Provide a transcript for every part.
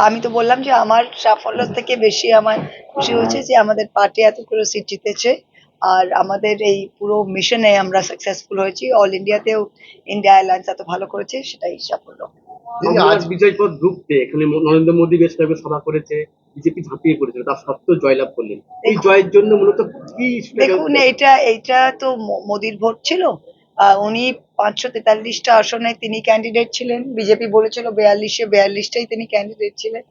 আমি তো বললাম যে আমার সাফল্য থেকে বেশি আমার খুশি হয়েছে যে আমাদের পার্টি এতগুলো সিট জিতেছে। আর আমাদের এই পুরো মিশনে আমরা সাকসেসফুল হয়েছি। অল ইন্ডিয়াতেও ইন্ডিয়া অ্যালায়েন্স এত ভালো করেছে, সেটাই সাফল্য। দিদি আজ বিজয় পথ ঢুকতে এখানে নরেন্দ্র মোদী বেশ কয়েকবার সভা করেছে, বিজেপি ঝাঁপিয়ে পড়েছিল, তার সত্ত্বেও জয়লাভ করলেন। এই দেখুন জয়ের জন্য মূলত কি দেখুন এইটা এইটা তো মোদির ভোট ছিল। উনি 543টা আসনে তিনি ক্যান্ডিডেট ছিলেন, বিজেপি বলেছিল 42-42টাই তিনি ক্যান্ডিডেট ছিলেন।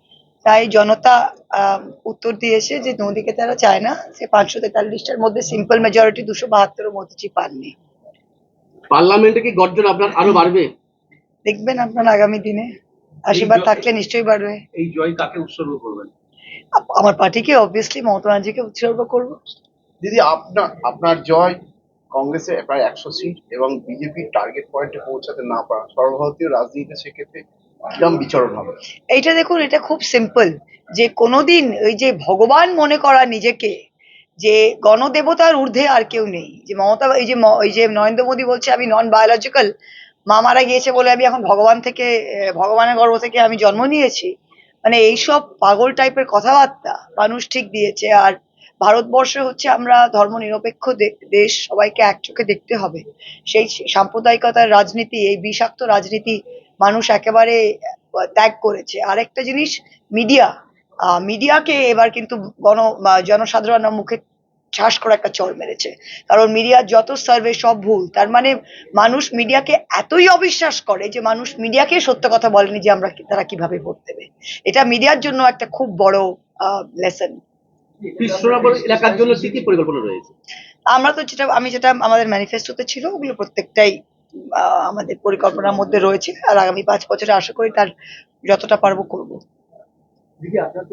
তাই জনতা আহ, উত্তর দিয়েছে যে মোদিকে তারা চায় না। সে 543টার মধ্যে সিম্পল মেজরিটি 272 মোদিজি পাননি। পার্লামেন্টে কি গর্জন আপনার আরো বাড়বে? দেখবেন আপনার আগামী দিনে আশীর্বাদ থাকলে নিশ্চয়ই বাড়বে। এই জয় কাকে উৎসর্গ করবেন? আমার পার্টিকে অবভিয়াসলি মমতা ব্যানার্জিকে উৎসর্গ করবো। দিদি আপনার আপনার জয় কংগ্রেসের প্রায় 100 সিট এবং বিজেপির টার্গেট পয়েন্টে পৌঁছাতে না পারা সর্বভারতীয় রাজনীতিতে সেক্ষেত্রে কিরম বিচরণ হবে? এইটা দেখুন, এটা খুব সিম্পল। যে কোনোদিন ওই যে ভগবান মনে করা নিজেকে, যে গণদেবতার ঊর্ধ্বে আর কেউ নেই, যে মমতা এই যে নরেন্দ্র মোদী বলছে আমি নন বায়োলজিক্যাল, মা মারা গিয়েছে বলে আমি এখন ভগবান থেকে ভগবানের গর্ভ থেকে আমি জন্ম নিয়েছি। মানে এইসব পাগল টাইপের কথাবার্তা মানুষ ঠিক দিয়েছে। আর ভারতবর্ষ হচ্ছে আমরা ধর্মনিরপেক্ষ দেশ, সবাইকে এক চোখে দেখতে হবে। সেই সাম্প্রদায়িকতার রাজনীতি, এই বিষাক্ত রাজনীতি মানুষ একেবারে ত্যাগ করেছে। আরেকটা জিনিস, মিডিয়া, মিডিয়াকে এবার কিন্তু জনসাধারণের মুখে ঠাস করে একটা চড় মেরেছে। কারণ মিডিয়ার যত সার্ভে সব ভুল। তার মানে মানুষ মিডিয়াকে এতই অবিশ্বাস করে যে মানুষ মিডিয়াকে সত্য কথা বলেনি যে তারা কিভাবে ভোট দেবে। এটা মিডিয়ার জন্য একটা খুব বড় লেসন। কৃষ্ণনগর এলাকার জন্য কি কি পরিকল্পনা রয়েছে? আমি যেটা আমাদের ম্যানিফেস্টোতে ছিল ওগুলো প্রত্যেকটাই আমাদের পরিকল্পনার মধ্যে রয়েছে। আর আগামী 5 বছরে আশা করি তার যতটা পারবো করবো। দিদি আপনার